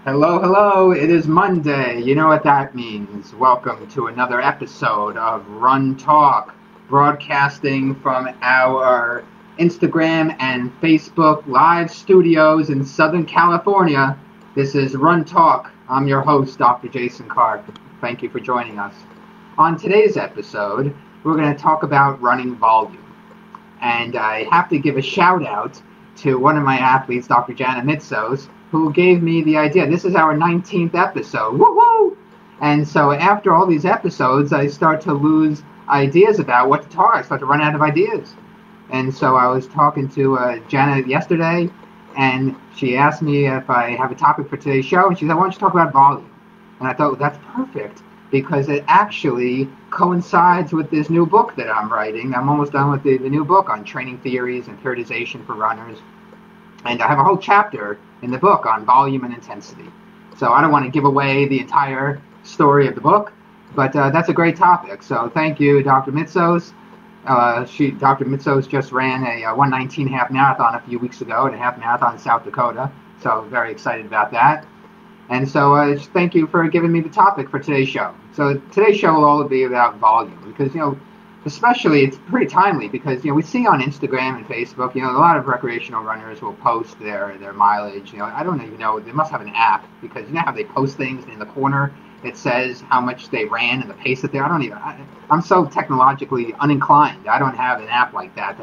Hello, hello. It is Monday. You know what that means. Welcome to another episode of Run Talk, broadcasting from our Instagram and Facebook live studios in Southern California. This is Run Talk. I'm your host, Dr. Jason Karp. Thank you for joining us. On today's episode, we're going to talk about running volume. And I have to give a shout out to one of my athletes, Dr. Jana Mitsos, who gave me the idea. This is our 19th episode. Woo-hoo! And so after all these episodes, I start to lose ideas about what to talk. I start to run out of ideas. And so I was talking to Jana yesterday, and she asked me if I have a topic for today's show, and she said, why don't you talk about volume? And I thought, well, that's perfect, because it actually coincides with this new book that I'm writing. I'm almost done with the new book on training theories and periodization for runners. And I have a whole chapter in the book on volume and intensity. So I don't want to give away the entire story of the book, but that's a great topic. So thank you, Dr. Mitsos. Dr. Mitsos just ran a 1:19 half marathon a few weeks ago, and a half marathon in South Dakota. So very excited about that. And so thank you for giving me the topic for today's show. So today's show will all be about volume, because, especially it's pretty timely, because, we see on Instagram and Facebook, a lot of recreational runners will post their mileage. I don't even know, they must have an app, because you know how they post things and in the corner it says how much they ran and the pace that I'm so technologically uninclined. I don't have an app like that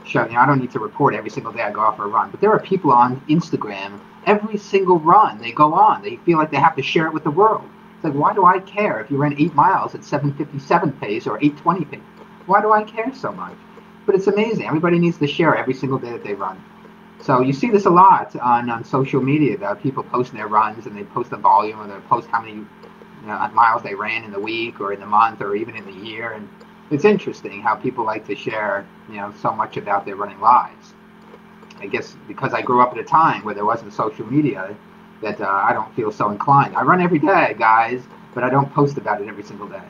show, I don't need to report every single day I go out for a run. But there are people on Instagram, every single run they go on, they feel like they have to share it with the world. It's like, why do I care if you ran 8 miles at 7:57 pace or 8:20 pace? Why do I care so much? But it's amazing. Everybody needs to share every single day that they run. So you see this a lot on social media, about people posting their runs, and they post the volume, or they post how many miles they ran in the week or in the month or even in the year. And it's interesting how people like to share so much about their running lives. I guess because I grew up at a time where there wasn't social media, that I don't feel so inclined. I run every day, guys, but I don't post about it every single day.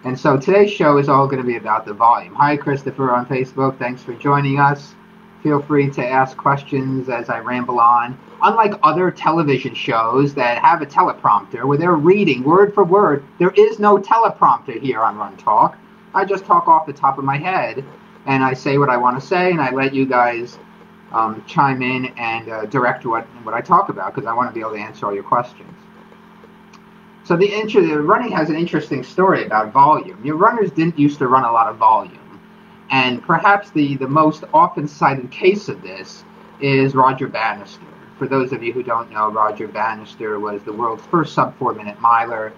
And so today's show is all going to be about the volume. Hi, Christopher on Facebook. Thanks for joining us. Feel free to ask questions as I ramble on. Unlike other television shows that have a teleprompter where they're reading word for word, there is no teleprompter here on Run Talk. I just talk off the top of my head, and I say what I want to say, and I let you guys chime in and direct what I talk about, because I want to be able to answer all your questions. So the running has an interesting story about volume. Runners didn't used to run a lot of volume, and perhaps the most often cited case of this is Roger Bannister. For those of you who don't know, Roger Bannister was the world's first sub-4-minute miler.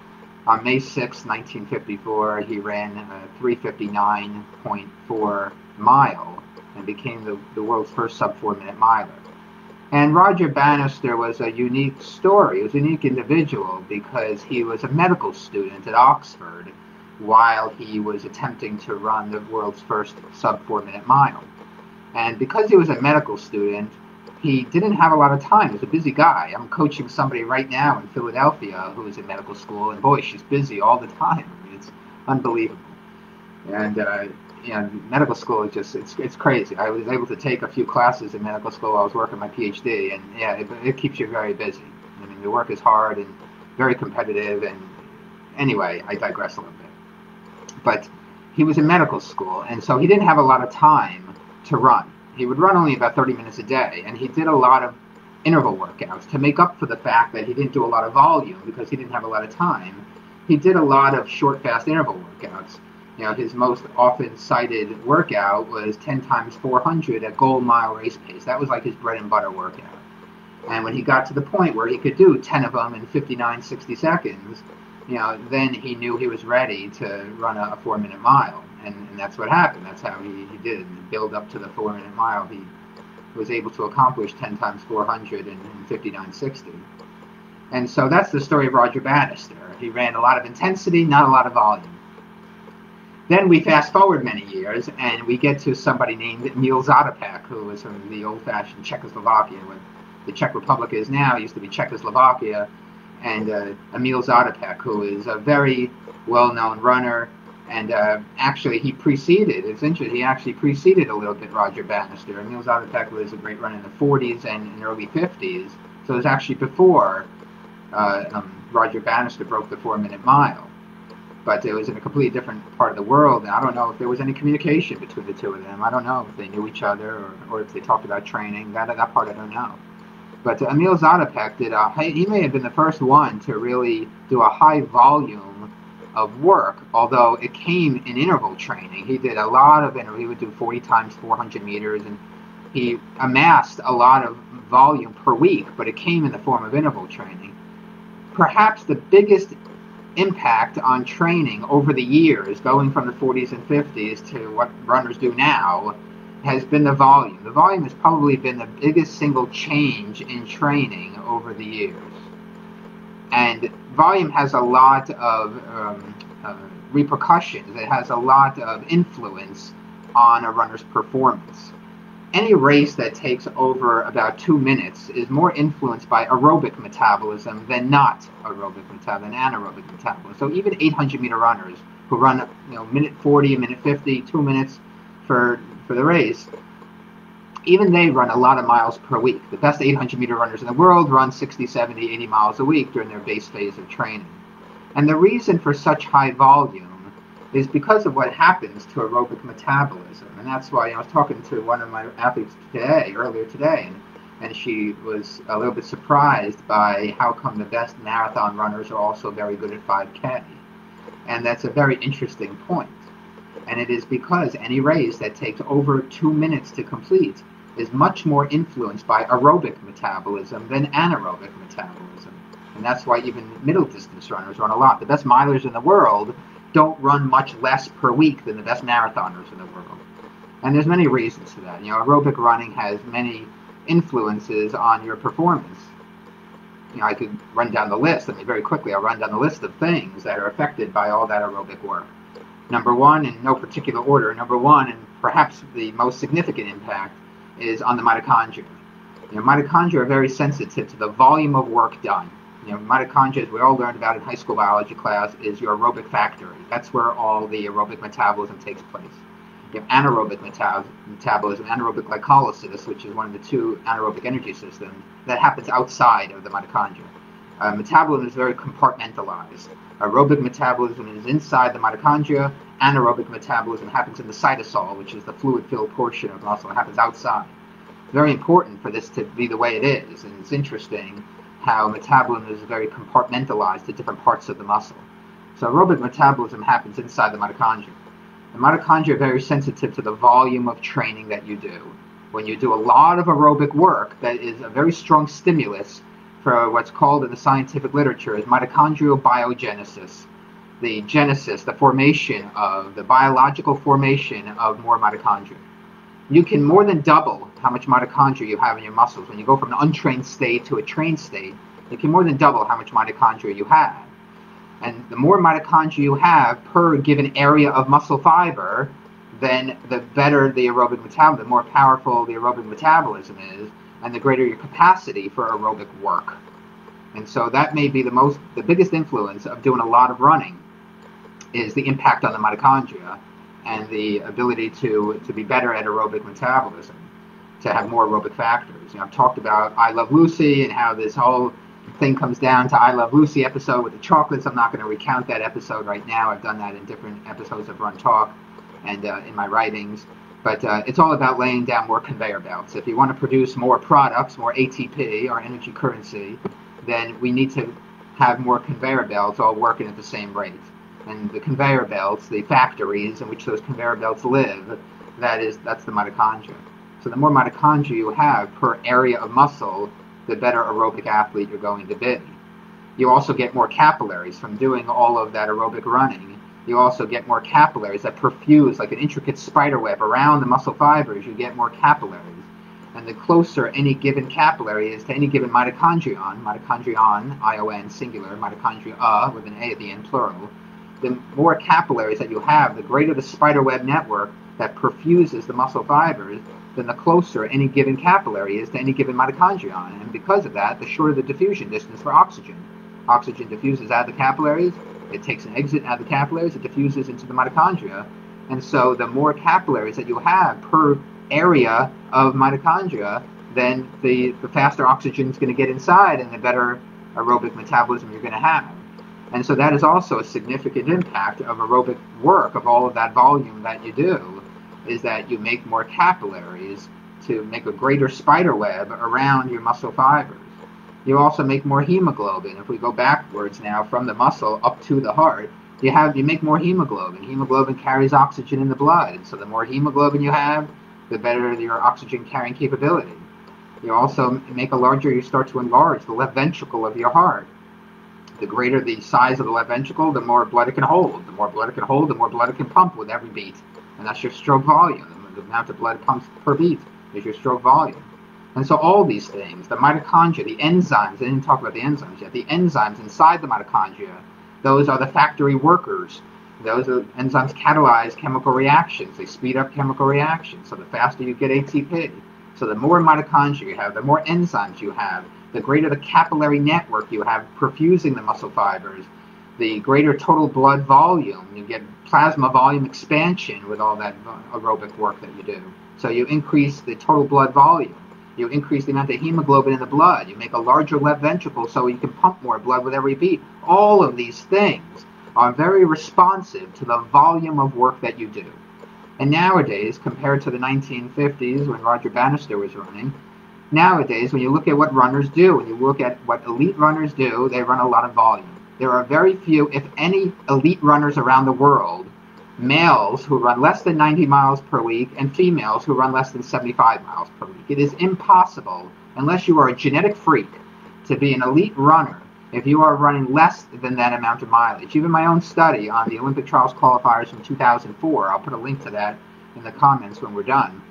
On May 6, 1954, he ran a 3:59.4 mile and became the world's first sub-4-minute miler. And Roger Bannister was a unique story. He was a unique individual because he was a medical student at Oxford while he was attempting to run the world's first sub-4-minute mile. And because he was a medical student, he didn't have a lot of time. He was a busy guy. I'm coaching somebody right now in Philadelphia who is in medical school, and boy, she's busy all the time. I mean, it's unbelievable. And medical school is just, it's crazy. I was able to take a few classes in medical school while I was working my PhD, and it keeps you very busy. I mean, the work is hard and very competitive, and anyway, I digress a little bit. But he was in medical school, and so he didn't have a lot of time to run. He would run only about 30 minutes a day, and he did a lot of interval workouts to make up for the fact that he didn't do a lot of volume because he didn't have a lot of time. He did a lot of short, fast interval workouts. His most often cited workout was 10 times 400 at goal mile race pace. That was like his bread and butter workout. And when he got to the point where he could do 10 of them in 59-60 seconds, then he knew he was ready to run a 4-minute mile. And that's what happened. That's how he did it. Build up to the 4-minute mile. He was able to accomplish 10 times 400 in 59-60. And so that's the story of Roger Bannister. He ran a lot of intensity, not a lot of volume. Then we fast forward many years, and we get to somebody named Emil Zatopek, who was from the old-fashioned Czechoslovakia. What the Czech Republic is now, it used to be Czechoslovakia. And Emil Zatopek, who is a very well-known runner, and actually he preceded, it's interesting, he actually preceded a little bit Roger Bannister. Emil Zatopek was a great runner in the 40s and in the early 50s, so it was actually before Roger Bannister broke the 4-minute mile. But it was in a completely different part of the world, and I don't know if there was any communication between the two of them. I don't know if they knew each other or if they talked about training. That part I don't know. But Emil Zatopek he may have been the first one to really do a high volume of work, although it came in interval training. He did a lot of interval. He would do 40 times 400 meters, and he amassed a lot of volume per week, but it came in the form of interval training. Perhaps the biggest impact on training over the years, going from the 40s and 50s to what runners do now, has been the volume. The volume has probably been the biggest single change in training over the years. And volume has a lot of repercussions. It has a lot of influence on a runner's performance. Any race that takes over about 2 minutes is more influenced by aerobic metabolism than not aerobic metabolism, than anaerobic metabolism. So even 800-meter runners who run, minute 40, minute 50, 2 minutes for the race, even they run a lot of miles per week. The best 800-meter runners in the world run 60, 70, 80 miles a week during their base phase of training. And the reason for such high volume is because of what happens to aerobic metabolism. And that's why I was talking to one of my athletes earlier today, and she was a little bit surprised by how come the best marathon runners are also very good at 5K. And that's a very interesting point. And it is because any race that takes over 2 minutes to complete is much more influenced by aerobic metabolism than anaerobic metabolism. And that's why even middle distance runners run a lot. The best milers in the world don't run much less per week than the best marathoners in the world. And there's many reasons for that. Aerobic running has many influences on your performance. I could run down the list. Very quickly, I'll run down the list of things that are affected by all that aerobic work. Number one, in no particular order, number one, and perhaps the most significant impact, is on the mitochondria. Mitochondria are very sensitive to the volume of work done. Mitochondria, as we all learned about in high school biology class, is your aerobic factory. That's where all the aerobic metabolism takes place. You have anaerobic metabolism, anaerobic glycolysis, which is one of the two anaerobic energy systems, that happens outside of the mitochondria. Metabolism is very compartmentalized. Aerobic metabolism is inside the mitochondria. Anaerobic metabolism happens in the cytosol, which is the fluid-filled portion of muscle. It happens outside. Very important for this to be the way it is, and it's interesting how metabolism is very compartmentalized to different parts of the muscle. So aerobic metabolism happens inside the mitochondria. The mitochondria are very sensitive to the volume of training that you do. When you do a lot of aerobic work, that is a very strong stimulus for what's called in the scientific literature as mitochondrial biogenesis. The genesis, the formation of, the biological formation of more mitochondria. You can more than double how much mitochondria you have in your muscles. When you go from an untrained state to a trained state, you can more than double how much mitochondria you have. And the more mitochondria you have per given area of muscle fiber, then the better the aerobic metabolism, the more powerful the aerobic metabolism is, and the greater your capacity for aerobic work. And so that may be the biggest influence of doing a lot of running, is the impact on the mitochondria and the ability to be better at aerobic metabolism, to have more aerobic factors. I've talked about I Love Lucy and how this whole thing comes down to I Love Lucy episode with the chocolates. I'm not going to recount that episode right now. I've done that in different episodes of Run Talk and in my writings. But it's all about laying down more conveyor belts. If you want to produce more products, more ATP, or energy currency, then we need to have more conveyor belts all working at the same rate. And the conveyor belts, the factories in which those conveyor belts live, that's the mitochondria. So the more mitochondria you have per area of muscle, the better aerobic athlete you're going to be. You also get more capillaries from doing all of that aerobic running. You also get more capillaries that perfuse like an intricate spider web around the muscle fibers. You get more capillaries. And the closer any given capillary is to any given mitochondrion, I-O-N, singular, mitochondria with an A at the end, plural, the more capillaries that you have, the greater the spider web network that perfuses the muscle fibers, then the closer any given capillary is to any given mitochondrion. And because of that, the shorter the diffusion distance for oxygen. Oxygen diffuses out of the capillaries, it takes an exit out of the capillaries, it diffuses into the mitochondria. And so the more capillaries that you have per area of mitochondria, then the faster oxygen is going to get inside and the better aerobic metabolism you're going to have. And so that is also a significant impact of aerobic work, of all of that volume that you do, is that you make more capillaries to make a greater spider web around your muscle fibers. You also make more hemoglobin. If we go backwards now from the muscle up to the heart, you make more hemoglobin. Hemoglobin carries oxygen in the blood, and so the more hemoglobin you have, the better your oxygen carrying capability. You also make you start to enlarge the left ventricle of your heart. The greater the size of the left ventricle, the more blood it can hold. The more blood it can hold, the more blood it can pump with every beat. And that's your stroke volume. The amount of blood pumped per beat is your stroke volume. And so all these things, the mitochondria, the enzymes, I didn't talk about the enzymes yet, the enzymes inside the mitochondria, those are the factory workers. Those enzymes catalyze chemical reactions. They speed up chemical reactions. So the faster you get ATP. So the more mitochondria you have, the more enzymes you have, the greater the capillary network you have perfusing the muscle fibers, the greater total blood volume. You get plasma volume expansion with all that aerobic work that you do. So you increase the total blood volume. You increase the amount of hemoglobin in the blood. You make a larger left ventricle so you can pump more blood with every beat. All of these things are very responsive to the volume of work that you do. And nowadays, compared to the 1950s when Roger Bannister was running, nowadays when you look at what runners do, when you look at what elite runners do, they run a lot of volume. There are very few, if any, elite runners around the world, males who run less than 90 miles per week and females who run less than 75 miles per week. It is impossible, unless you are a genetic freak, to be an elite runner if you are running less than that amount of mileage. Even my own study on the Olympic Trials qualifiers from 2004, I'll put a link to that in the comments when we're done,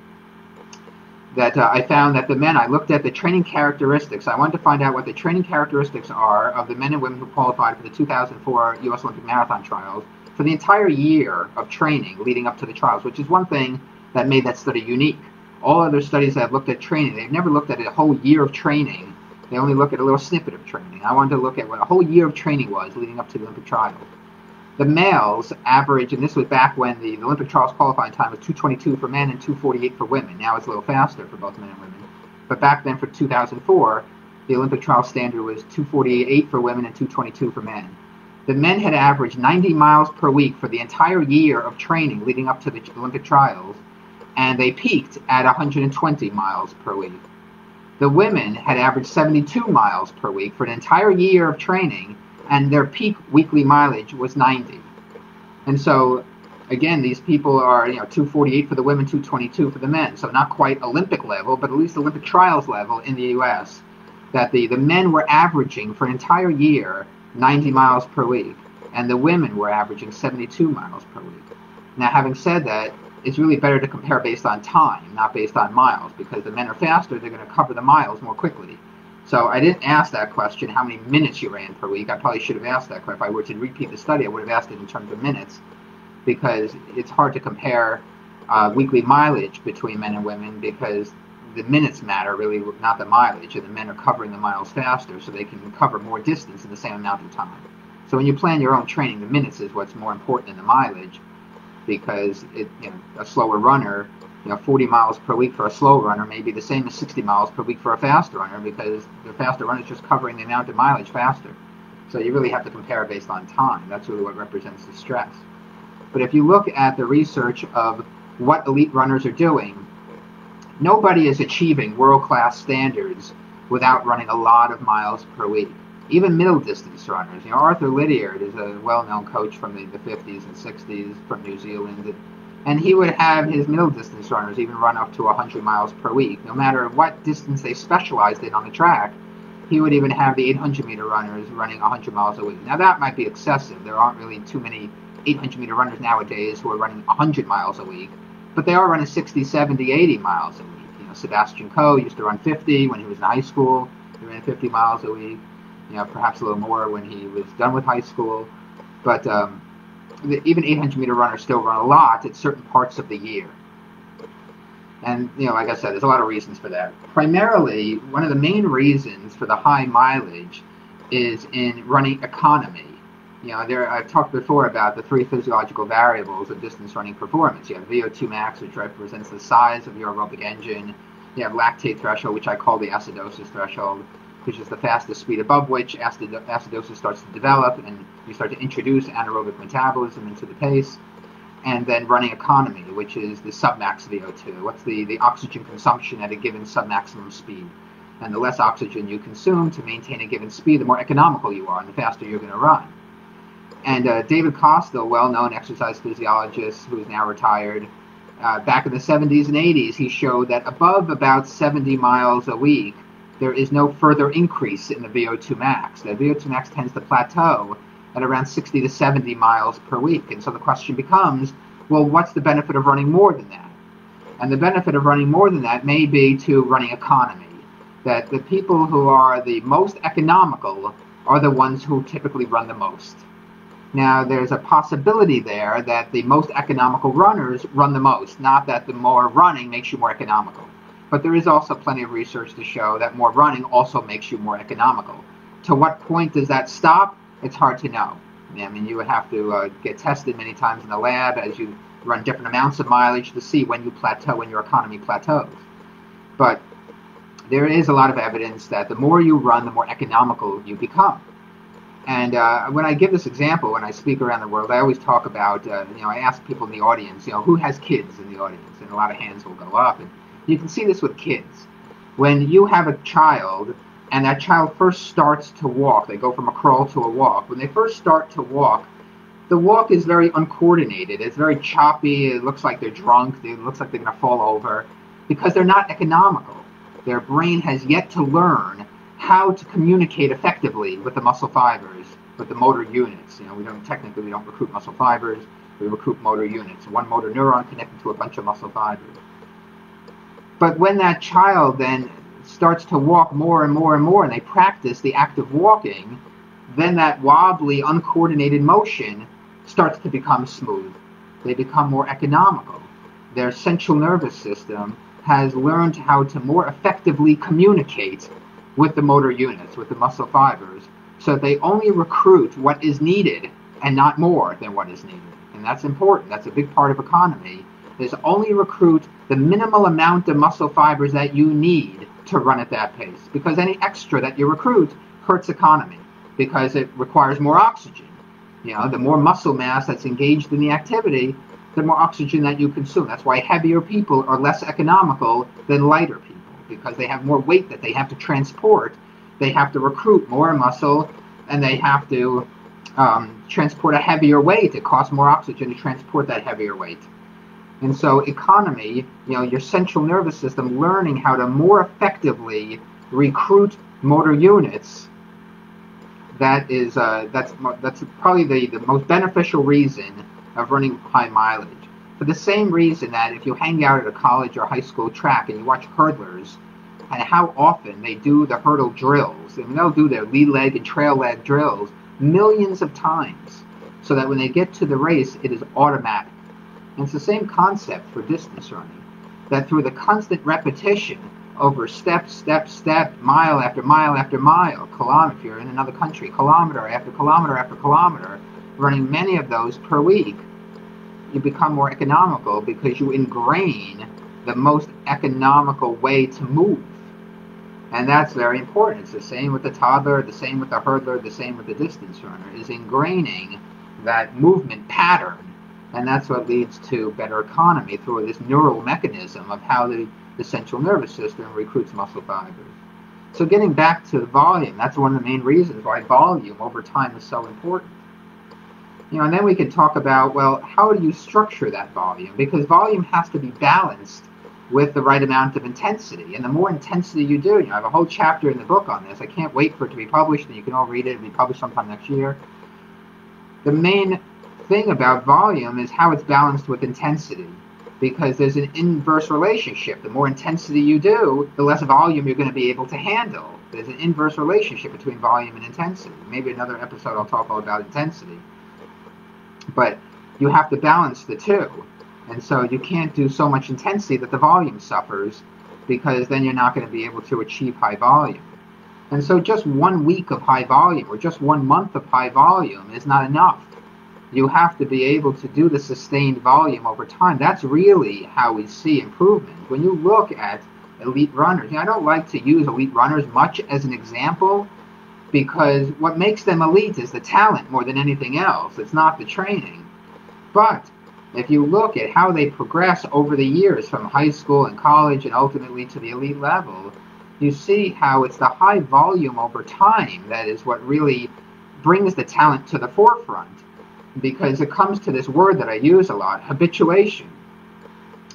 that I found that the men, I looked at the training characteristics. I wanted to find out what the training characteristics are of the men and women who qualified for the 2004 U.S. Olympic Marathon Trials for the entire year of training leading up to the trials, which is one thing that made that study unique. All other studies that have looked at training, they've never looked at a whole year of training. They only look at a little snippet of training. I wanted to look at what a whole year of training was leading up to the Olympic trials. The males average, and this was back when the Olympic trials qualifying time was 2:22 for men and 2:48 for women. Now it's a little faster for both men and women. But back then for 2004, the Olympic trial standard was 2:48 for women and 2:22 for men. The men had averaged 90 miles per week for the entire year of training leading up to the Olympic trials, and they peaked at 120 miles per week. The women had averaged 72 miles per week for an entire year of training, and their peak weekly mileage was 90. And so, again, these people are, 248 for the women, 222 for the men. So not quite Olympic level, but at least Olympic trials level in the U.S. That the men were averaging for an entire year 90 miles per week, and the women were averaging 72 miles per week. Now, having said that, it's really better to compare based on time, not based on miles, because the men are faster, they're going to cover the miles more quickly. So I didn't ask that question, how many minutes you ran per week. I probably should have asked that question. If I were to repeat the study, I would have asked it in terms of minutes, because it's hard to compare weekly mileage between men and women, because the minutes matter really, not the mileage, and the men are covering the miles faster, so they can cover more distance in the same amount of time. So when you plan your own training, the minutes is what's more important than the mileage, because a slower runner, 40 miles per week for a slow runner may be the same as 60 miles per week for a faster runner, because the faster runner is just covering the amount of mileage faster. So you really have to compare based on time. That's really what represents the stress. But if you look at the research of what elite runners are doing, nobody is achieving world-class standards without running a lot of miles per week. Even middle-distance runners. Arthur Lydiard is a well-known coach from the 50s and 60s from New Zealand, and he would have his middle-distance runners even run up to 100 miles per week. No matter what distance they specialized in on the track, he would even have the 800-meter runners running 100 miles a week. Now, that might be excessive. There aren't really too many 800-meter runners nowadays who are running 100 miles a week, but they are running 60, 70, 80 miles a week. Sebastian Coe used to run 50 when he was in high school. He ran 50 miles a week. Perhaps a little more when he was done with high school. But even 800-meter runners still run a lot at certain parts of the year. And, like I said, there's a lot of reasons for that. Primarily, one of the main reasons for the high mileage is in running economy. I've talked before about the three physiological variables of distance running performance. You have VO2 max, which represents the size of your aerobic engine. You have lactate threshold, which I call the acidosis threshold. which is the fastest speed above which acidosis starts to develop, and you start to introduce anaerobic metabolism into the pace. And then running economy, which is the submax VO2. What's the oxygen consumption at a given submaximum speed? And the less oxygen you consume to maintain a given speed, the more economical you are and the faster you're going to run. And David Costa, a well-known exercise physiologist who is now retired, back in the 70s and 80s, he showed that above about 70 miles a week, there is no further increase in the VO2 max. The VO2 max tends to plateau at around 60 to 70 miles per week. And so the question becomes, well, what's the benefit of running more than that? And the benefit of running more than that may be to running economy, that the people who are the most economical are the ones who typically run the most. Now, there's a possibility there that the most economical runners run the most, not that the more running makes you more economical. But there is also plenty of research to show that more running also makes you more economical. To what point does that stop? It's hard to know. I mean, you would have to get tested many times in the lab as you run different amounts of mileage to see when you plateau, when your economy plateaus. But there is a lot of evidence that the more you run, the more economical you become. And when I give this example, when I speak around the world, I always talk about, I ask people in the audience, who has kids in the audience? And a lot of hands will go up. And you can see this with kids. When you have a child, and that child first starts to walk, they go from a crawl to a walk. When they first start to walk, the walk is very uncoordinated. It's very choppy. It looks like they're drunk. It looks like they're going to fall over because they're not economical. Their brain has yet to learn how to communicate effectively with the muscle fibers, with the motor units. We don't recruit muscle fibers. We recruit motor units. One motor neuron connected to a bunch of muscle fibers. But when that child then starts to walk more and more and more, and they practice the act of walking, then that wobbly, uncoordinated motion starts to become smooth. They become more economical. Their central nervous system has learned how to more effectively communicate with the motor units, with the muscle fibers, so that they only recruit what is needed and not more than what is needed. And that's important. That's a big part of economy, is only recruit the minimal amount of muscle fibers that you need to run at that pace, because any extra that you recruit hurts economy because it requires more oxygen. The more muscle mass that's engaged in the activity, the more oxygen that you consume. That's why heavier people are less economical than lighter people, because they have more weight that they have to transport. They have to recruit more muscle, and they have to transport a heavier weight. It costs more oxygen to transport that heavier weight. And so economy, your central nervous system learning how to more effectively recruit motor units, that's probably the most beneficial reason of running high mileage. For the same reason that if you hang out at a college or high school track and you watch hurdlers, and how often they do the hurdle drills, and they'll do their lead leg and trail leg drills millions of times, so that when they get to the race, it is automatic. And it's the same concept for distance running, that through the constant repetition over step, mile after mile after mile, kilometer, if you're in another country, kilometer after kilometer after kilometer, running many of those per week, you become more economical because you ingrain the most economical way to move. And that's very important. It's the same with the toddler, the same with the hurdler, the same with the distance runner, is ingraining that movement pattern. And that's what leads to better economy through this neural mechanism of how the central nervous system recruits muscle fibers. So getting back to volume, that's one of the main reasons why volume over time is so important. And then we can talk about, well, how do you structure that volume? Because volume has to be balanced with the right amount of intensity. And the more intensity you do, I have a whole chapter in the book on this. I can't wait for it to be published, and you can all read it. It'll be published sometime next year. The main thing about volume is how it's balanced with intensity, because there's an inverse relationship. The more intensity you do, the less volume you're going to be able to handle. There's an inverse relationship between volume and intensity. Maybe another episode I'll talk all about intensity. But you have to balance the two. And so you can't do so much intensity that the volume suffers, because then you're not going to be able to achieve high volume. And so just 1 week of high volume or just 1 month of high volume is not enough. You have to be able to do the sustained volume over time. That's really how we see improvement. When you look at elite runners. I don't like to use elite runners much as an example, because what makes them elite is the talent more than anything else. It's not the training. But if you look at how they progress over the years from high school and college and ultimately to the elite level, you see how it's the high volume over time that is what really brings the talent to the forefront, because it comes to this word that I use a lot, habituation.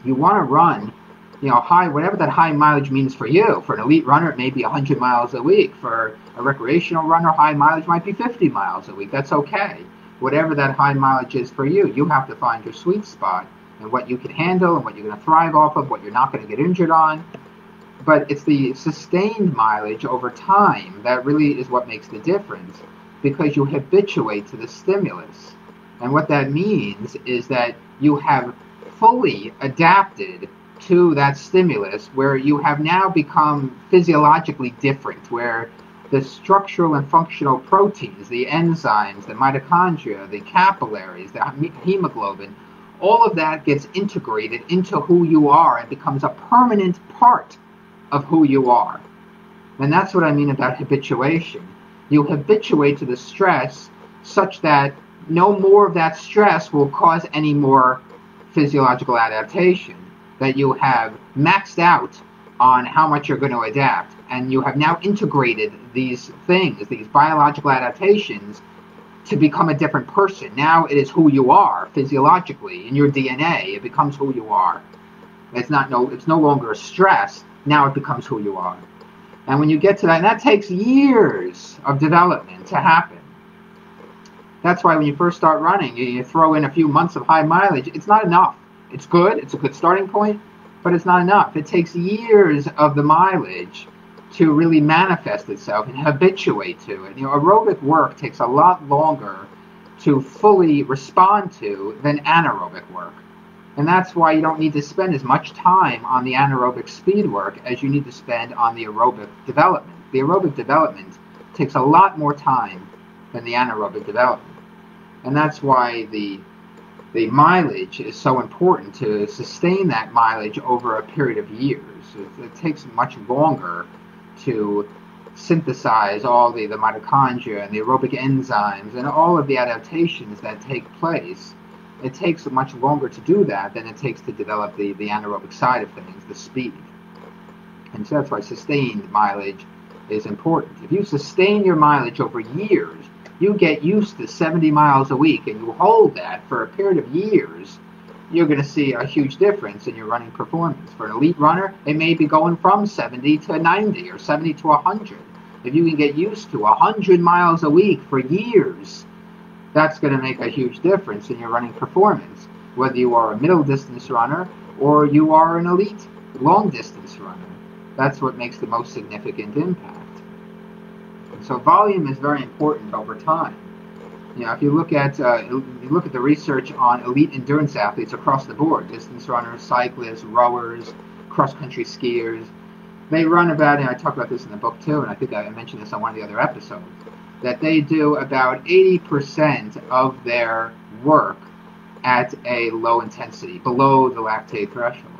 You want to run, high, whatever that high mileage means for you. For an elite runner, it may be 100 miles a week. For a recreational runner, high mileage might be 50 miles a week. That's okay. Whatever that high mileage is for you, you have to find your sweet spot and what you can handle and what you're going to thrive off of, what you're not going to get injured on. But it's the sustained mileage over time that really is what makes the difference, because you habituate to the stimulus. And what that means is that you have fully adapted to that stimulus, where you have now become physiologically different, where the structural and functional proteins, the enzymes, the mitochondria, the capillaries, the hemoglobin, all of that gets integrated into who you are and becomes a permanent part of who you are. And that's what I mean about habituation. You habituate to the stress such that no more of that stress will cause any more physiological adaptation, that you have maxed out on how much you're going to adapt, and you have now integrated these things, these biological adaptations, to become a different person. Now it is who you are physiologically in your DNA. It becomes who you are. It's no longer a stress. Now it becomes who you are. And when you get to that, and that takes years of development to happen. That's why when you first start running, you throw in a few months of high mileage. It's not enough. It's good. It's a good starting point, but it's not enough. It takes years of the mileage to really manifest itself and habituate to it. Aerobic work takes a lot longer to fully respond to than anaerobic work. And that's why you don't need to spend as much time on the anaerobic speed work as you need to spend on the aerobic development. The aerobic development takes a lot more time than the anaerobic development. And that's why the mileage is so important, to sustain that mileage over a period of years. It takes much longer to synthesize all the mitochondria and the aerobic enzymes and all of the adaptations that take place. It takes much longer to do that than it takes to develop the anaerobic side of things, the speed. And so that's why sustained mileage is important. If you sustain your mileage over years, you get used to 70 miles a week and you hold that for a period of years, you're going to see a huge difference in your running performance. For an elite runner, they may be going from 70 to 90 or 70 to 100. If you can get used to 100 miles a week for years, that's going to make a huge difference in your running performance, whether you are a middle distance runner or you are an elite long distance runner. That's what makes the most significant impact. So volume is very important over time. If you look at the research on elite endurance athletes across the board, distance runners, cyclists, rowers, cross-country skiers, they run about, and I talk about this in the book too, and I think I mentioned this on one of the other episodes, that they do about 80% of their work at a low intensity, below the lactate threshold.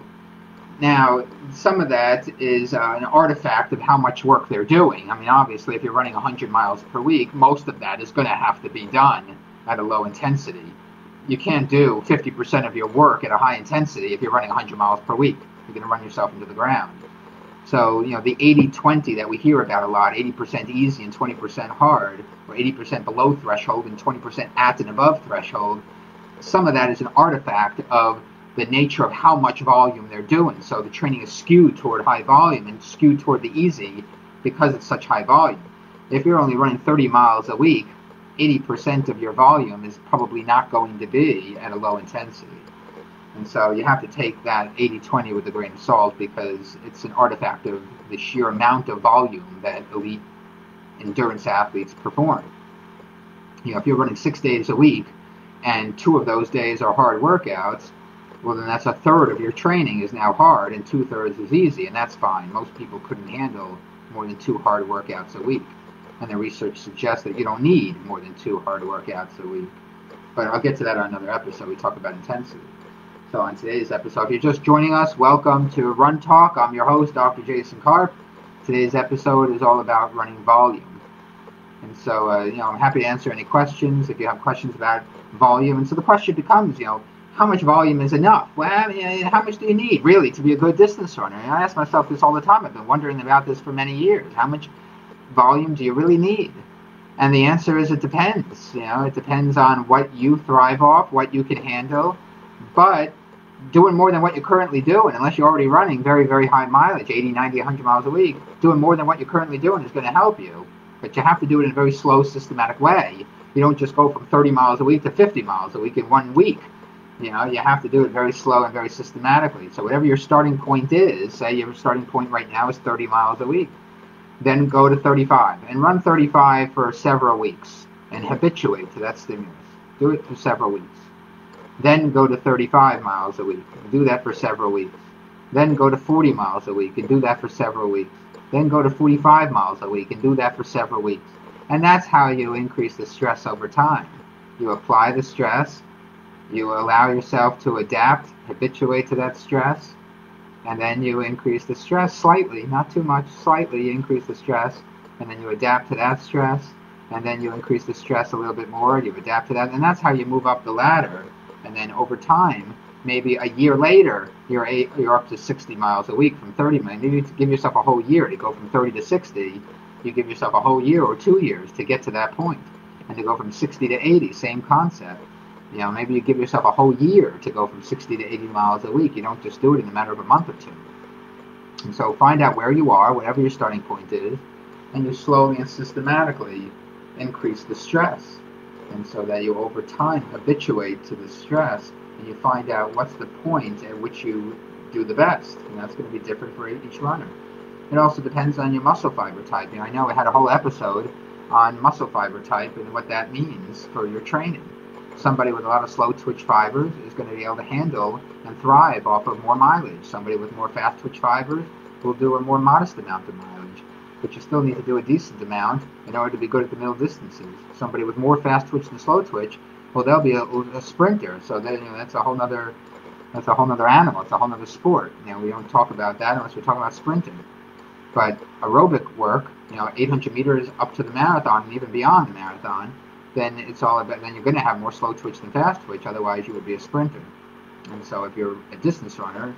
Now, some of that is an artifact of how much work they're doing. I mean, obviously, if you're running 100 miles per week, most of that is going to have to be done at a low intensity. You can't do 50% of your work at a high intensity if you're running 100 miles per week. You're going to run yourself into the ground. So, the 80-20 that we hear about a lot, 80% easy and 20% hard, or 80% below threshold and 20% at and above threshold, some of that is an artifact of the nature of how much volume they're doing. So the training is skewed toward high volume and skewed toward the easy because it's such high volume. If you're only running 30 miles a week, 80% of your volume is probably not going to be at a low intensity. And so you have to take that 80-20 with a grain of salt, because it's an artifact of the sheer amount of volume that elite endurance athletes perform. If you're running 6 days a week and 2 of those days are hard workouts, well, then that's a third of your training is now hard and 2/3 is easy, and that's fine. Most people couldn't handle more than 2 hard workouts a week. And the research suggests that you don't need more than 2 hard workouts a week. But I'll get to that on another episode. We talk about intensity. So on today's episode, if you're just joining us, welcome to Run Talk. I'm your host, Dr. Jason Karp. Today's episode is all about running volume. And so, I'm happy to answer any questions if you have questions about volume. And so the question becomes, how much volume is enough? Well, how much do you need, really, to be a good distance runner? And I ask myself this all the time. I've been wondering about this for many years. How much volume do you really need? And the answer is it depends. It depends on what you thrive off, what you can handle. But doing more than what you're currently doing, unless you're already running very, very high mileage, 80, 90, 100 miles a week, doing more than what you're currently doing is going to help you. But you have to do it in a very slow, systematic way. You don't just go from 30 miles a week to 50 miles a week in 1 week. You have to do it very slow and very systematically. So whatever your starting point is, say your starting point right now is 30 miles a week, then go to 35 and run 35 for several weeks and habituate to that stimulus. Do it for several weeks. Then go to 35 miles a week and do that for several weeks. Then go to 40 miles a week and do that for several weeks. Then go to 45 miles a week and do that for several weeks. And that's how you increase the stress over time. You apply the stress, you allow yourself to adapt, habituate to that stress, and then you increase the stress slightly, not too much, slightly increase the stress, and then you adapt to that stress, and then you increase the stress a little bit more, you adapt to that, and that's how you move up the ladder. And then over time, maybe a year later, you're up to 60 miles a week from 30 miles. Maybe you give yourself a whole year to go from 30 to 60. You give yourself a whole year or 2 years to get to that point. And to go from 60 to 80, same concept. Maybe you give yourself a whole year to go from 60 to 80 miles a week. You don't just do it in a matter of a month or two. And so find out where you are, whatever your starting point is, and you slowly and systematically increase the stress. And so that you over time habituate to the stress, and you find out what's the point at which you do the best. And that's going to be different for each runner. It also depends on your muscle fiber type. I know we had a whole episode on muscle fiber type and what that means for your training. Somebody with a lot of slow twitch fibers is going to be able to handle and thrive off of more mileage. Somebody with more fast twitch fibers will do a more modest amount of mileage. But you still need to do a decent amount in order to be good at the middle distances. Somebody with more fast twitch than slow twitch, well, they'll be a sprinter. So then, that's a whole other animal. It's a whole other sport. We don't talk about that unless we're talking about sprinting. But aerobic work, 800 meters up to the marathon and even beyond the marathon, then it's all about. Then you're going to have more slow twitch than fast twitch. Otherwise, you would be a sprinter. And so, if you're a distance runner,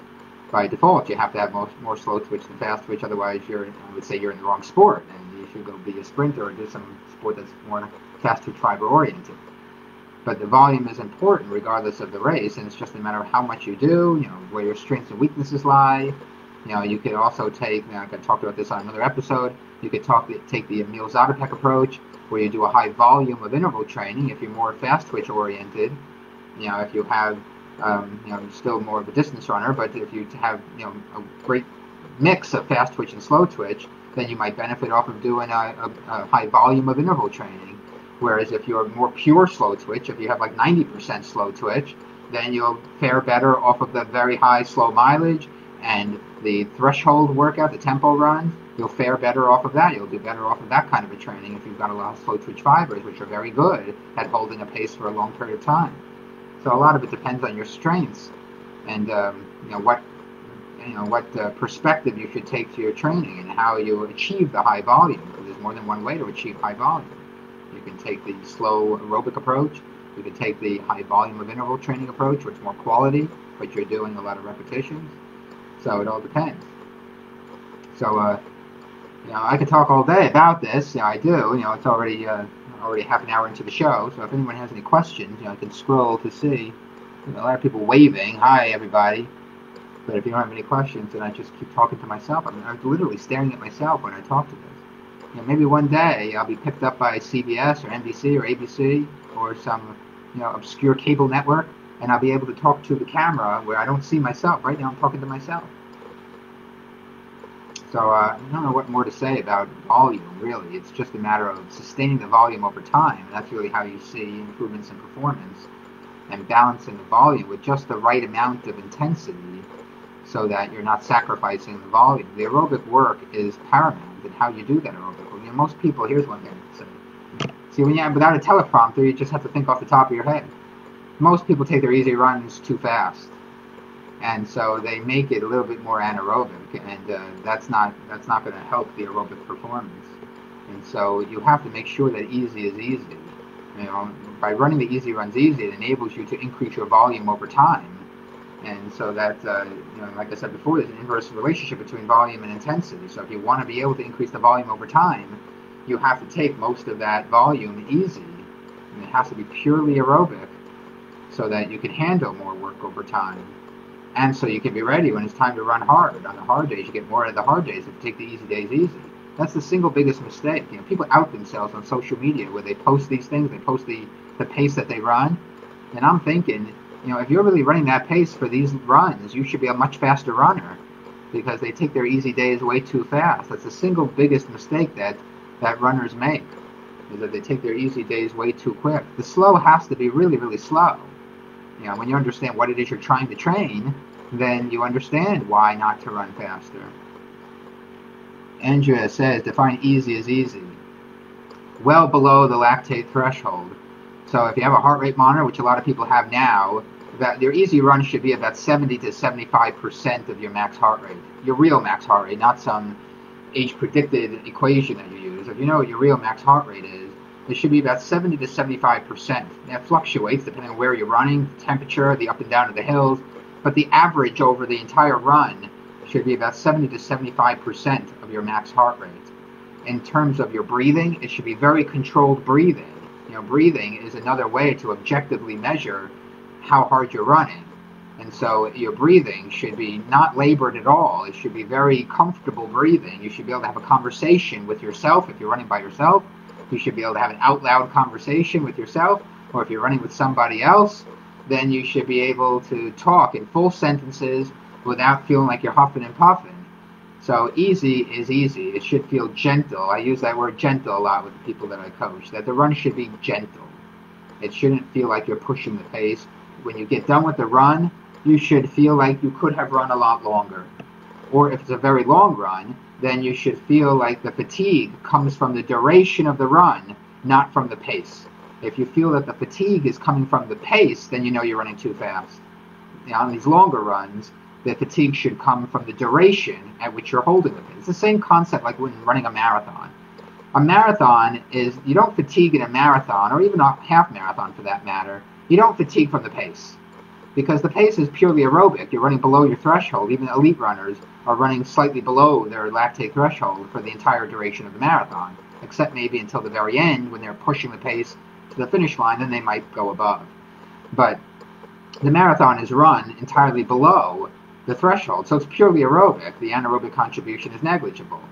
by default, you have to have more slow twitch than fast twitch. Otherwise, I would say you're in the wrong sport, and you should go be a sprinter or do some sport that's more fast twitch fiber oriented. But the volume is important regardless of the race, and it's just a matter of how much you do, where your strengths and weaknesses lie. You could also take, I could talk about this on another episode, you could take the Emil Zatopek approach, where you do a high volume of interval training if you're more fast twitch oriented. If you have still more of a distance runner, but if you have, a great mix of fast twitch and slow twitch, then you might benefit off of doing a high volume of interval training. Whereas if you're more pure slow twitch, if you have like 90% slow twitch, then you'll fare better off of the very high slow mileage and the threshold workout, the tempo runs. You'll fare better off of that. You'll do better off of that kind of a training if you've got a lot of slow twitch fibers, which are very good at holding a pace for a long period of time. So a lot of it depends on your strengths and what perspective you should take to your training and how you achieve the high volume. Because there's more than one way to achieve high volume. You can take the slow aerobic approach. You can take the high volume of interval training approach, which is more quality, but you're doing a lot of repetitions. So it all depends. So I could talk all day about this. I do. It's already half an hour into the show. So if anyone has any questions, I can scroll to see. A lot of people waving. Hi, everybody. But if you don't have any questions, then I just keep talking to myself. I'm literally staring at myself when I talk to this. Maybe one day I'll be picked up by CBS or NBC or ABC or some obscure cable network, and I'll be able to talk to the camera where I don't see myself. Right now I'm talking to myself. So I don't know what more to say about volume, really. It's just a matter of sustaining the volume over time. And that's really how you see improvements in performance, and balancing the volume with just the right amount of intensity so that you're not sacrificing the volume. The aerobic work is paramount in how you do that aerobic work. Most people, here's one thing to say. See, without a teleprompter, you just have to think off the top of your head. Most people take their easy runs too fast. And so they make it a little bit more anaerobic, and that's not going to help the aerobic performance. And so you have to make sure that easy is easy. You know, by running the easy runs easy, it enables you to increase your volume over time. And so that, you know, like I said before, there's an inverse relationship between volume and intensity. So if you want to be able to increase the volume over time, you have to take most of that volume easy. And it has to be purely aerobic so that you can handle more work over time. And so you can be ready when it's time to run hard. On the hard days, you get more out of the hard days if you take the easy days easy. That's the single biggest mistake. You know, people out themselves on social media where they post these things, they post the pace that they run. And I'm thinking, you know, if you're really running that pace for these runs, you should be a much faster runner because they take their easy days way too fast. That's the single biggest mistake that runners make, is that they take their easy days way too quick. The slow has to be really, really slow. You know, when you understand what it is you're trying to train, then you understand why not to run faster. Andrea says, define easy as easy. Well below the lactate threshold. So if you have a heart rate monitor, which a lot of people have now, that your easy run should be about 70 to 75% of your max heart rate. Your real max heart rate, not some age-predicted equation that you use. If you know what your real max heart rate is, it should be about 70 to 75%. That fluctuates depending on where you're running, the temperature, the up and down of the hills, but the average over the entire run should be about 70 to 75% of your max heart rate. In terms of your breathing, it should be very controlled breathing. You know, breathing is another way to objectively measure how hard you're running. And so your breathing should be not labored at all. It should be very comfortable breathing. You should be able to have a conversation with yourself if you're running by yourself. You should be able to have an out loud conversation with yourself, or if you're running with somebody else, then you should be able to talk in full sentences without feeling like you're huffing and puffing. So easy is easy. It should feel gentle. I use that word gentle a lot with the people that I coach, that the run should be gentle. It shouldn't feel like you're pushing the pace. When you get done with the run, you should feel like you could have run a lot longer. Or if it's a very long run, then you should feel like the fatigue comes from the duration of the run, not from the pace. If you feel that the fatigue is coming from the pace, then you know you're running too fast. Now, on these longer runs, the fatigue should come from the duration at which you're holding the pace. It's the same concept like when running a marathon. A marathon is, you don't fatigue in a marathon, or even a half marathon for that matter, you don't fatigue from the pace. Because the pace is purely aerobic. You're running below your threshold. Even elite runners are running slightly below their lactate threshold for the entire duration of the marathon, except maybe until the very end when they're pushing the pace to the finish line, then they might go above. But the marathon is run entirely below the threshold, so it's purely aerobic. The anaerobic contribution is negligible.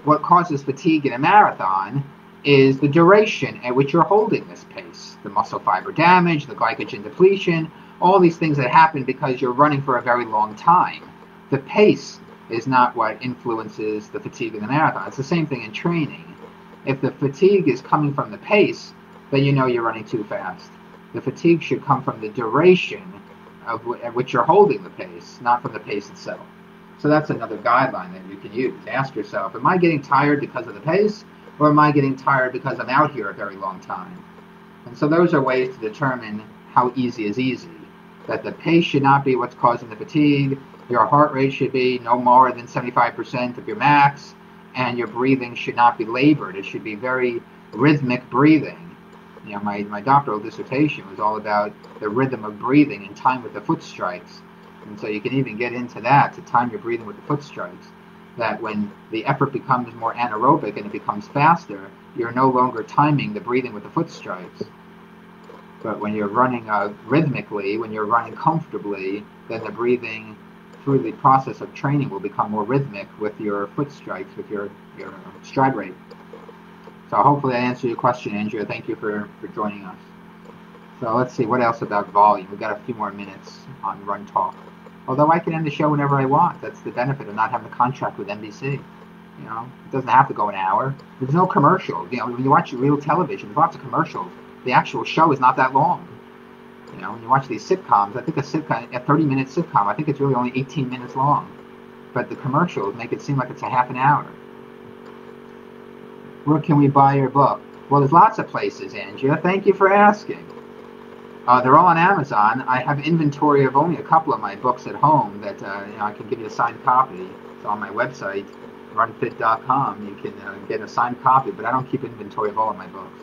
What causes fatigue in a marathon is the duration at which you're holding this pace. The muscle fiber damage, the glycogen depletion, all these things that happen because you're running for a very long time. The pace is not what influences the fatigue in the marathon. It's the same thing in training. If the fatigue is coming from the pace, then you know you're running too fast. The fatigue should come from the duration at which you're holding the pace, not from the pace itself. So that's another guideline that you can use. Ask yourself, am I getting tired because of the pace, or am I getting tired because I'm out here a very long time? And so those are ways to determine how easy is easy. That the pace should not be what's causing the fatigue, your heart rate should be no more than 75% of your max, and your breathing should not be labored. It should be very rhythmic breathing. You know, my doctoral dissertation was all about the rhythm of breathing in time with the foot strikes. And so you can even get into that, to time your breathing with the foot strikes. That when the effort becomes more anaerobic and it becomes faster, you're no longer timing the breathing with the foot strikes. But when you're running rhythmically, when you're running comfortably, then the breathing through the process of training will become more rhythmic with your foot strikes, with your stride rate. So hopefully I answered your question, Andrea. Thank you for joining us. So let's see, what else about volume? We've got a few more minutes on Run Talk. Although I can end the show whenever I want. That's the benefit of not having a contract with NBC. You know, it doesn't have to go an hour. There's no commercial. You know, when you watch real television, there's lots of commercials. The actual show is not that long. You know, when you watch these sitcoms, I think a 30-minute sitcom, I think it's really only 18 minutes long. But the commercials make it seem like it's a half an hour. Where can we buy your book? Well, there's lots of places, Andrea. Thank you for asking. They're all on Amazon. I have inventory of only a couple of my books at home that I can give you a signed copy. It's on my website, runfit.com. You can get a signed copy, but I don't keep inventory of all of my books.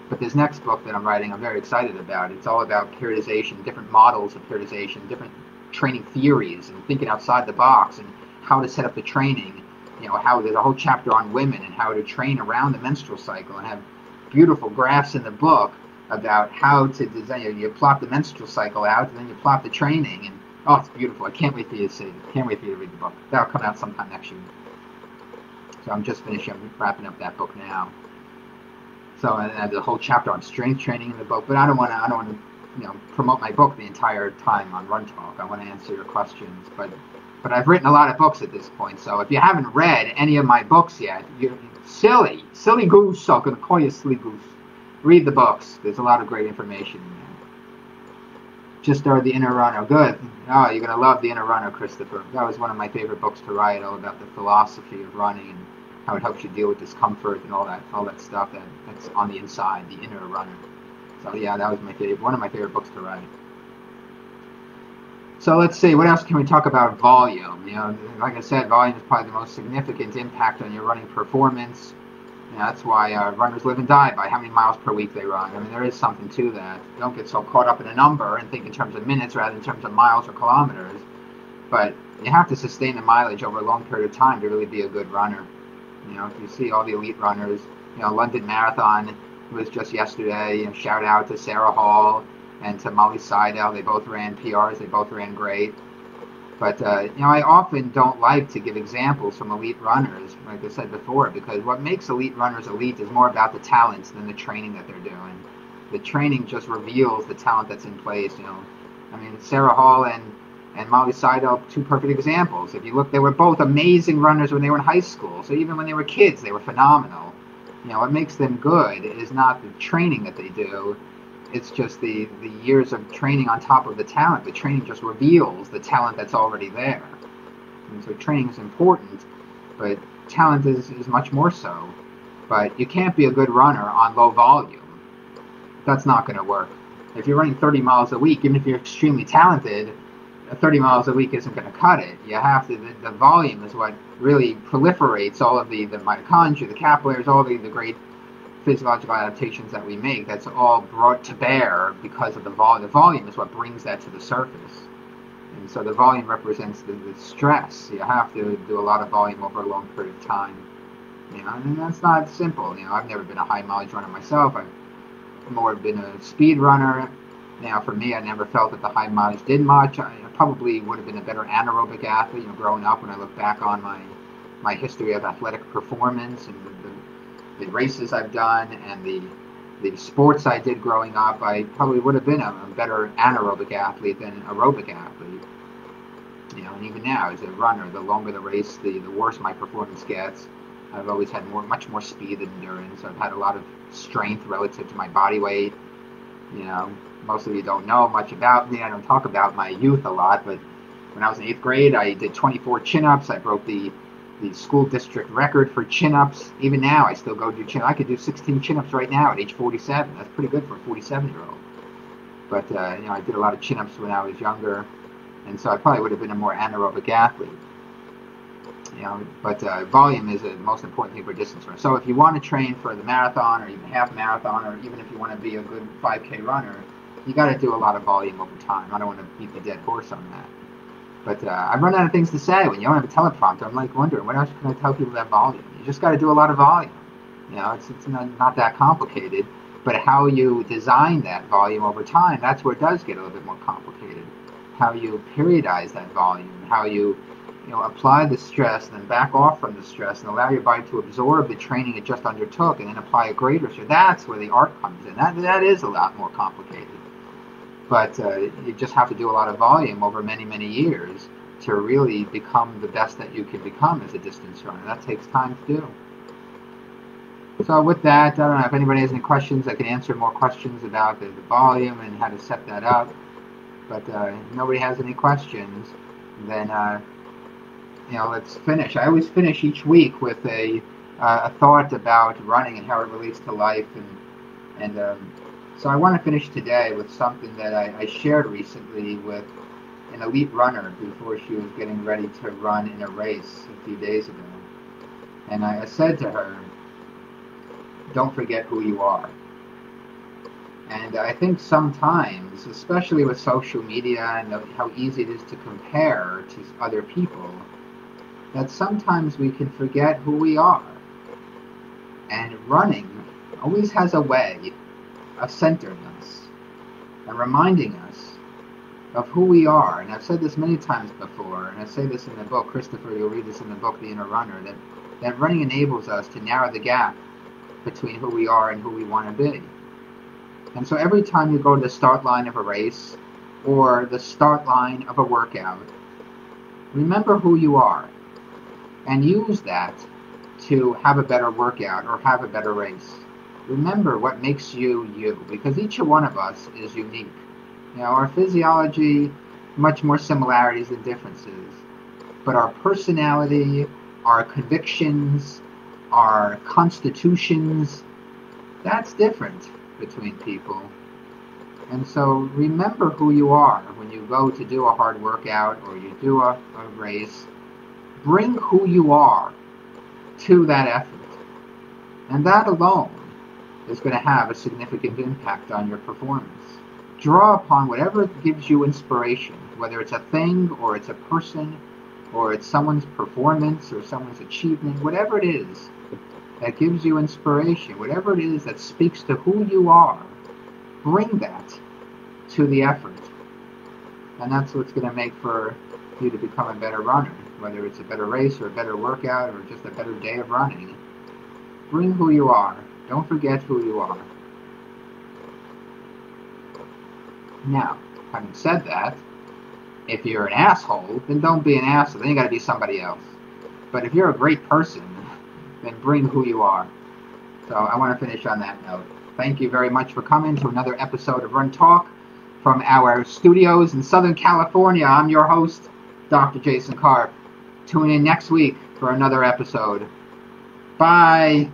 But this next book that I'm writing, I'm very excited about. It's all about periodization, different models of periodization, different training theories, and thinking outside the box, and how to set up the training. How there's a whole chapter on women and how to train around the menstrual cycle, and have beautiful graphs in the book about how to design. You plot the menstrual cycle out, and then you plot the training, and it's beautiful. I can't wait for you to see it. Can't wait for you to read the book. That'll come out sometime next year. So I'm just finishing. I'm wrapping up that book now. So and there's a whole chapter on strength training in the book. But I don't want to promote my book the entire time on Run Talk. I want to answer your questions. But I've written a lot of books at this point. So if you haven't read any of my books yet, you're silly goose. I'm going to call you silly goose. Read the books. There's a lot of great information in there. Just started The Inner Runner. Good. Oh, you're going to love The Inner Runner, Christopher. That was one of my favorite books to write, all about the philosophy of running and how it helps you deal with discomfort and all that stuff that's on the inside, the inner runner. So yeah, that was one of my favorite books to write. So let's see, what else can we talk about? Volume. Like I said, volume is probably the most significant impact on your running performance. That's why runners live and die by how many miles per week they run. I mean, there is something to that. Don't get so caught up in a number and think in terms of minutes rather than in terms of miles or kilometers. But you have to sustain the mileage over a long period of time to really be a good runner. If you see all the elite runners, London Marathon was just yesterday. Shout out to Sarah Hall and to Molly Seidel. They both ran PRs. They both ran great. But I often don't like to give examples from elite runners, like I said before, because what makes elite runners elite is more about the talents than the training that they're doing. The training just reveals the talent that's in place. I mean, Sarah Hall and Molly Seidel, two perfect examples. If you look, they were both amazing runners when they were in high school. So even when they were kids, they were phenomenal. What makes them good is not the training that they do. It's just the years of training on top of the talent. The training just reveals the talent that's already there. And so training is important, but talent is much more so. But you can't be a good runner on low volume. That's not going to work. If you're running 30 miles a week, even if you're extremely talented, 30 miles a week isn't going to cut it. You have to, the volume is what really proliferates all of the mitochondria, the capillaries, all the great physiological adaptations that we make. That's all brought to bear because of the volume. The volume is what brings that to the surface. And so the volume represents the stress. You have to do a lot of volume over a long period of time. And that's not simple. I've never been a high mileage runner myself. I've more been a speed runner. For me, I never felt that the high mileage did much. I probably would have been a better anaerobic athlete, growing up. When I look back on my history of athletic performance and the races I've done and the sports I did growing up, I probably would have been a better anaerobic athlete than an aerobic athlete. And even now, as a runner, the longer the race, the worse my performance gets. I've always had much more speed than endurance. I've had a lot of strength relative to my body weight. Most of you don't know much about me. I don't talk about my youth a lot, but when I was in 8th grade, I did 24 chin-ups. I broke the school district record for chin-ups. Even now, I still go do chin-ups. I could do 16 chin-ups right now at age 47. That's pretty good for a 47-year-old. But, I did a lot of chin-ups when I was younger, and so I probably would have been a more anaerobic athlete. But volume is the most important thing for distance runner. So if you want to train for the marathon or even half marathon, or even if you want to be a good 5K runner, you got to do a lot of volume over time. I don't want to beat the dead horse on that. But I've run out of things to say. When you don't have a teleprompter, I'm like wondering, what else can I tell people about volume? You just got to do a lot of volume. It's not that complicated. But how you design that volume over time, that's where it does get a little bit more complicated. How you periodize that volume, how you apply the stress and then back off from the stress and allow your body to absorb the training it just undertook and then apply a greater stress. That's where the art comes in. That is a lot more complicated. But you just have to do a lot of volume over many, many years to really become the best that you can become as a distance runner. That takes time to do. So with that, I don't know if anybody has any questions. I can answer more questions about the volume and how to set that up. But if nobody has any questions, then let's finish. I always finish each week with a thought about running and how it relates to life and So I want to finish today with something that I shared recently with an elite runner before she was getting ready to run in a race a few days ago. And I said to her, don't forget who you are. And I think sometimes, especially with social media and how easy it is to compare to other people, that sometimes we can forget who we are. And running always has a way of centering us and reminding us of who we are. And I've said this many times before, and I say this in the book, Christopher, you'll read this in the book, The Inner Runner, that running enables us to narrow the gap between who we are and who we want to be. And so every time you go to the start line of a race or the start line of a workout, remember who you are and use that to have a better workout or have a better race. Remember what makes you you, because each one of us is unique. You know, our physiology, much more similarities than differences, but our personality, our convictions, our constitutions, that's different between people. And so remember who you are when you go to do a hard workout or you do a race. Bring who you are to that effort. And that alone is going to have a significant impact on your performance. Draw upon whatever gives you inspiration, whether it's a thing or it's a person or it's someone's performance or someone's achievement, whatever it is that gives you inspiration, whatever it is that speaks to who you are, bring that to the effort. And that's what's going to make for you to become a better runner, whether it's a better race or a better workout or just a better day of running. Bring who you are. Don't forget who you are. Now, having said that, if you're an asshole, then don't be an asshole. Then you got to be somebody else. But if you're a great person, then bring who you are. So I want to finish on that note. Thank you very much for coming to another episode of Run Talk from our studios in Southern California. I'm your host, Dr. Jason Karp. Tune in next week for another episode. Bye.